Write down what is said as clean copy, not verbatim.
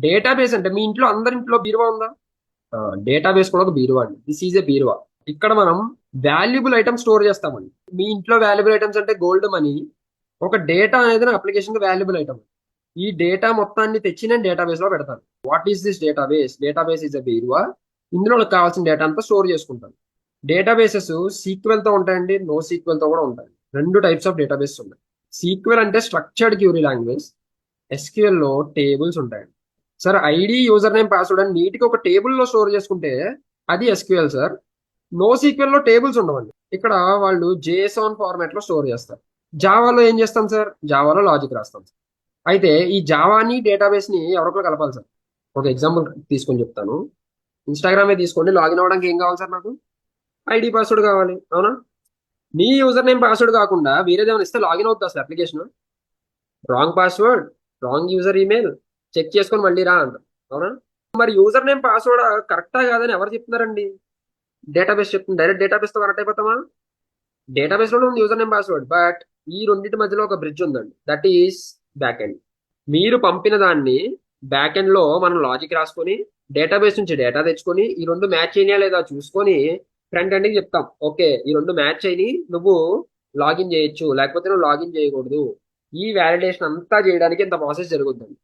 Database అంటే మీ ఇంట్లో అందరి ఇంట్లో బీరువా ఉందా? డేటాబేస్ కూడా ఒక బీరువా అండి. దిస్ ఈజ్ ఏ బీరువా. ఇక్కడ మనం వాల్యుబుల్ ఐటమ్స్ స్టోర్ చేస్తామండి. మీ ఇంట్లో వాల్యుబుల్ ఐటమ్స్ అంటే గోల్డ్ మనీ. ఒక డేటా అనేది అప్లికేషన్ వాల్యుబుల్ ఐటమ్. ఈ డేటా మొత్తాన్ని తెచ్చి నేను డేటాబేస్ లో పెడతాను. What is this database? Database is a బీరువా. ఇందులో నాకు కావాల్సిన డేటా అంతా స్టోర్ చేసుకుంటాను. డేటాబేసెస్ సీక్వెల్ తో ఉంటాయండి, నో సీక్వెల్ తో కూడా ఉంటాయి. రెండు టైప్స్ ఆఫ్ డేటాబేస్ ఉన్నాయి. సీక్వెల్ అంటే స్ట్రక్చర్డ్ క్యూరీ లాంగ్వేజ్. ఎస్క్యూఎల్ లో టేబుల్స్ ఉంటాయండి. Sir ID, user name, password అని నీట్గా ఒక టేబుల్లో స్టోర్ చేసుకుంటే అది ఎస్క్యూఎల్ సార్. నో సీక్వెల్ లో టేబుల్స్ ఉండవండి. ఇక్కడ వాళ్ళు జేసాన్ ఫార్మాట్ లో స్టోర్ చేస్తారు. జావాలో ఏం చేస్తాం సార్? జావాలో లాజిక్ రాస్తాం సార్. అయితే ఈ జావాని డేటాబేస్ ని ఎవరికో కలపాలి సార్. ఒక ఎగ్జాంపుల్ తీసుకొని చెప్తాను. ఇన్స్టాగ్రామే తీసుకోండి. లాగిన్ అవ్వడానికి ఏం కావాలి సార్? నాకు ఐడి, పాస్వర్డ్ కావాలి, అవునా? మీ యూజర్ నేమ్, పాస్వర్డ్ కాకుండా వేరేదేమైనా ఇస్తే లాగిన్ అవుతుంది అసలు application? Wrong password, wrong user email, check చేసుకొని మళ్ళీ రా అంట, అవునా? మరి యూజర్ నేమ్, పాస్వర్డ్ కరెక్టా కాదని ఎవరు చెప్తున్నారండి? డేటాబేస్ చెప్తుంది. డైరెక్ట్ డేటాబేస్ తో కనెక్ట్ అయిపోతామా? డేటాబేస్ లో ఉంది యూజర్ నేమ్, పాస్వర్డ్, బట్ ఈ రెండింటి మధ్యలో ఒక బ్రిడ్జ్ ఉందండి. That is back end. మీరు పంపిన దాన్ని బ్యాక్ ఎండ్ లో మనం లాజిక్ రాసుకొని డేటాబేస్ నుంచి డేటా తెచ్చుకొని ఈ రెండు మ్యాచ్ అయినా లేదా చూసుకొని ఫ్రంట్ ఎండ్ కి చెప్తాం, ఓకే ఈ రెండు మ్యాచ్ అయినాయి, నువ్వు లాగిన్ చేయొచ్చు, లేకపోతే నువ్వు లాగిన్ చేయకూడదు. ఈ వ్యాలిడేషన్ అంతా చేయడానికి ఇంత ప్రాసెస్ జరుగుతుంది.